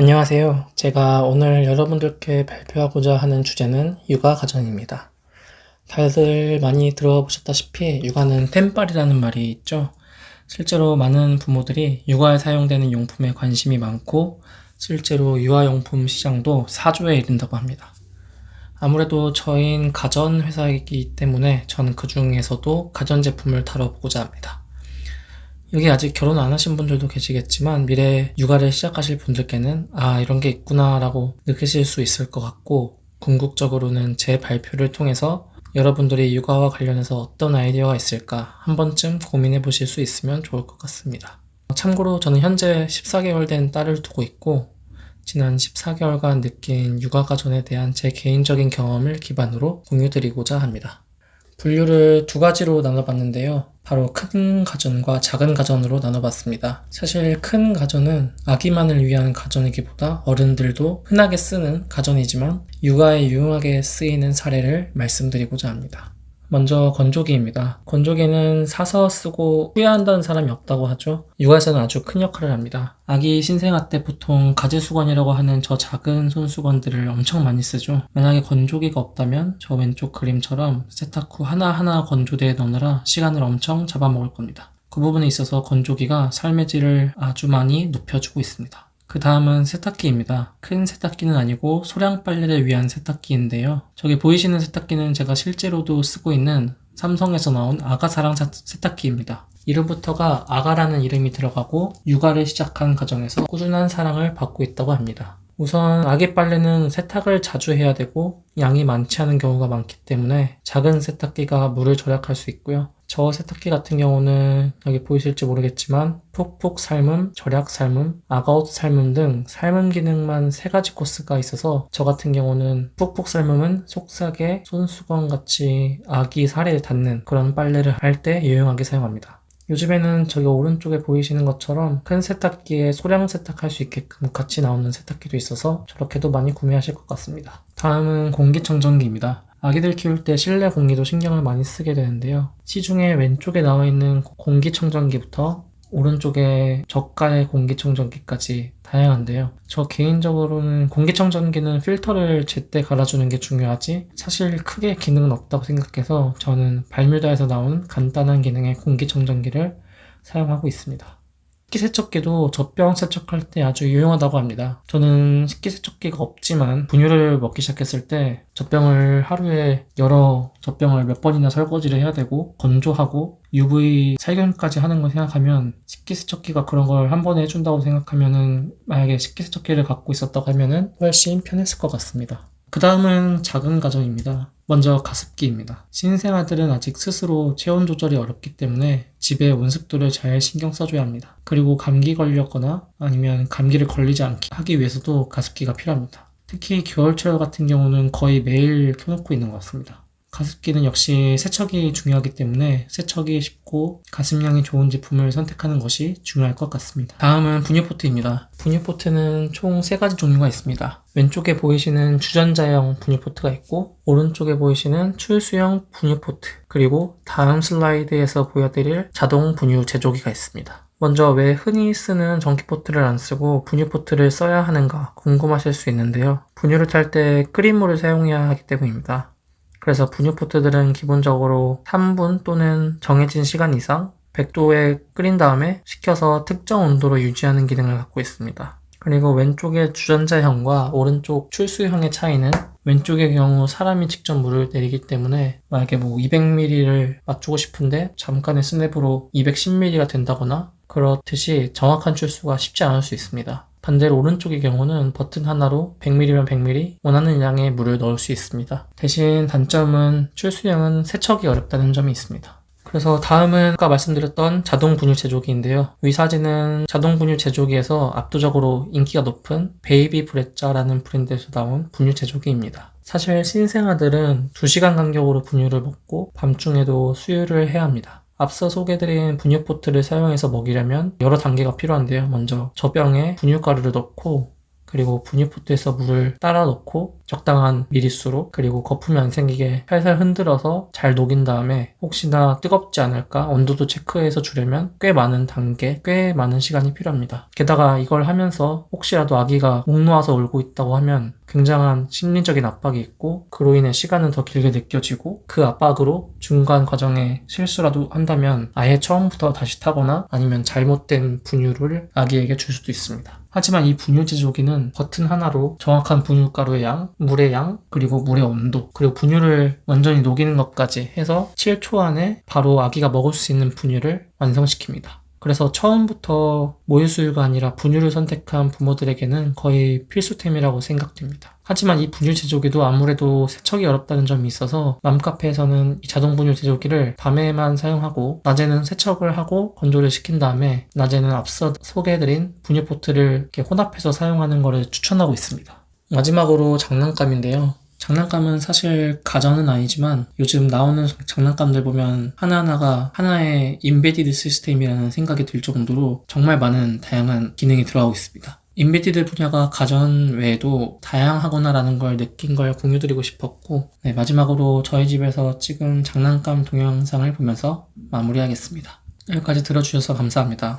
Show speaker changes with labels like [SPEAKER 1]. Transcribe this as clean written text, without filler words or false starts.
[SPEAKER 1] 안녕하세요. 제가 오늘 여러분들께 발표하고자 하는 주제는 육아가전입니다. 다들 많이 들어보셨다시피 육아는 템빨이라는 말이 있죠. 실제로 많은 부모들이 육아에 사용되는 용품에 관심이 많고 실제로 육아용품 시장도 4조에 이른다고 합니다. 아무래도 저희는 가전회사이기 때문에 저는 그 중에서도 가전제품을 다뤄보고자 합니다. 여기 아직 결혼 안 하신 분들도 계시겠지만 미래에 육아를 시작하실 분들께는 이런 게 있구나 라고 느끼실 수 있을 것 같고, 궁극적으로는 제 발표를 통해서 여러분들이 육아와 관련해서 어떤 아이디어가 있을까 한 번쯤 고민해 보실 수 있으면 좋을 것 같습니다. 참고로 저는 현재 14개월 된 딸을 두고 있고, 지난 14개월간 느낀 육아가전에 대한 제 개인적인 경험을 기반으로 공유드리고자 합니다. 분류를 두 가지로 나눠봤는데요. 바로 큰 가전과 작은 가전으로 나눠봤습니다. 사실 큰 가전은 아기만을 위한 가전이기보다 어른들도 흔하게 쓰는 가전이지만 육아에 유용하게 쓰이는 사례를 말씀드리고자 합니다. 먼저 건조기입니다. 건조기는 사서 쓰고 후회한다는 사람이 없다고 하죠. 육아에서는 아주 큰 역할을 합니다. 아기 신생아 때 보통 가지수건이라고 하는 저 작은 손수건들을 엄청 많이 쓰죠. 만약에 건조기가 없다면 저 왼쪽 그림처럼 세탁 후 하나하나 건조대에 넣느라 시간을 엄청 잡아먹을 겁니다. 그 부분에 있어서 건조기가 삶의 질을 아주 많이 높여주고 있습니다. 그 다음은 세탁기입니다. 큰 세탁기는 아니고 소량 빨래를 위한 세탁기인데요. 저기 보이시는 세탁기는 제가 실제로도 쓰고 있는 삼성에서 나온 아가사랑 세탁기입니다. 이름부터가 아가라는 이름이 들어가고 육아를 시작한 가정에서 꾸준한 사랑을 받고 있다고 합니다. 우선 아기 빨래는 세탁을 자주 해야 되고 양이 많지 않은 경우가 많기 때문에 작은 세탁기가 물을 절약할 수 있고요. 저 세탁기 같은 경우는 여기 보이실지 모르겠지만 푹푹 삶음, 절약 삶음, 아가웃 삶음 등 삶음 기능만 3가지 코스가 있어서 저 같은 경우는 푹푹 삶음은 속삭에 손수건 같이 아기 살에 닿는 그런 빨래를 할 때 유용하게 사용합니다. 요즘에는 저기 오른쪽에 보이시는 것처럼 큰 세탁기에 소량 세탁할 수 있게끔 같이 나오는 세탁기도 있어서 저렇게도 많이 구매하실 것 같습니다. 다음은 공기청정기입니다. 아기들 키울 때 실내 공기도 신경을 많이 쓰게 되는데요. 시중에 왼쪽에 나와 있는 공기청정기부터 오른쪽에 저가의 공기청정기까지 다양한데요. 저 개인적으로는 공기청정기는 필터를 제때 갈아주는 게 중요하지 사실 크게 기능은 없다고 생각해서 저는 발뮤다에서 나온 간단한 기능의 공기청정기를 사용하고 있습니다. 식기세척기도 젖병 세척할 때 아주 유용하다고 합니다. 저는 식기세척기가 없지만 분유를 먹기 시작했을 때 젖병을 하루에 여러 젖병을 몇 번이나 설거지를 해야 되고 건조하고 UV 살균까지 하는 걸 생각하면 식기세척기가 그런 걸 한 번에 해준다고 생각하면은 만약에 식기세척기를 갖고 있었다고 하면은 훨씬 편했을 것 같습니다. 그 다음은 작은 가전입니다. 먼저 가습기입니다. 신생아들은 아직 스스로 체온 조절이 어렵기 때문에 집의 온습도를 잘 신경 써줘야 합니다. 그리고 감기 걸렸거나 아니면 감기를 걸리지 않게 하기 위해서도 가습기가 필요합니다. 특히 겨울철 같은 경우는 거의 매일 켜놓고 있는 것 같습니다. 가습기는 역시 세척이 중요하기 때문에 세척이 쉽고 가습량이 좋은 제품을 선택하는 것이 중요할 것 같습니다. 다음은 분유포트입니다. 분유포트는 총 3가지 종류가 있습니다. 왼쪽에 보이시는 주전자형 분유포트가 있고 오른쪽에 보이시는 출수형 분유포트, 그리고 다음 슬라이드에서 보여드릴 자동 분유 제조기가 있습니다. 먼저 왜 흔히 쓰는 전기포트를 안 쓰고 분유포트를 써야 하는가 궁금하실 수 있는데요. 분유를 탈 때 끓인 물을 사용해야 하기 때문입니다. 그래서 분유포트들은 기본적으로 3분 또는 정해진 시간 이상 100도에 끓인 다음에 식혀서 특정 온도로 유지하는 기능을 갖고 있습니다. 그리고 왼쪽의 주전자형과 오른쪽 출수형의 차이는 왼쪽의 경우 사람이 직접 물을 내리기 때문에 만약에 200ml를 맞추고 싶은데 잠깐의 스냅으로 210ml가 된다거나 그렇듯이 정확한 출수가 쉽지 않을 수 있습니다. 반대로 오른쪽의 경우는 버튼 하나로 100ml면 100ml 원하는 양의 물을 넣을 수 있습니다. 대신 단점은 출수량은 세척이 어렵다는 점이 있습니다. 그래서 다음은 아까 말씀드렸던 자동 분유 제조기인데요. 이 사진은 자동 분유 제조기에서 압도적으로 인기가 높은 베이비 브레짜라는 브랜드에서 나온 분유 제조기입니다. 사실 신생아들은 2시간 간격으로 분유를 먹고 밤중에도 수유를 해야 합니다. 앞서 소개드린 분유포트를 사용해서 먹이려면 여러 단계가 필요한데요. 먼저 젖병에 분유가루를 넣고 그리고 분유포트에서 물을 따라 넣고 적당한 미리수로, 그리고 거품이 안 생기게 살살 흔들어서 잘 녹인 다음에 혹시나 뜨겁지 않을까 온도도 체크해서 주려면 꽤 많은 단계, 꽤 많은 시간이 필요합니다. 게다가 이걸 하면서 혹시라도 아기가 목 놓아서 울고 있다고 하면 굉장한 심리적인 압박이 있고, 그로 인해 시간은 더 길게 느껴지고, 그 압박으로 중간 과정에 실수라도 한다면 아예 처음부터 다시 타거나 아니면 잘못된 분유를 아기에게 줄 수도 있습니다. 하지만 이 분유 제조기는 버튼 하나로 정확한 분유가루의 양, 물의 양, 그리고 물의 온도, 그리고 분유를 완전히 녹이는 것까지 해서 7초 안에 바로 아기가 먹을 수 있는 분유를 완성시킵니다. 그래서 처음부터 모유수유가 아니라 분유를 선택한 부모들에게는 거의 필수템이라고 생각됩니다. 하지만 이 분유 제조기도 아무래도 세척이 어렵다는 점이 있어서 맘카페에서는 이 자동 분유 제조기를 밤에만 사용하고 낮에는 세척을 하고 건조를 시킨 다음에 낮에는 앞서 소개해드린 분유 포트를 이렇게 혼합해서 사용하는 것을 추천하고 있습니다. 마지막으로 장난감인데요. 장난감은 사실 가전은 아니지만 요즘 나오는 장난감들 보면 하나하나가 하나의 인베디드 시스템이라는 생각이 들 정도로 정말 많은 다양한 기능이 들어가고 있습니다. 인베디드 분야가 가전 외에도 다양하구나라는 걸 느낀 걸 공유드리고 싶었고, 마지막으로 저희 집에서 찍은 장난감 동영상을 보면서 마무리하겠습니다. 여기까지 들어주셔서 감사합니다.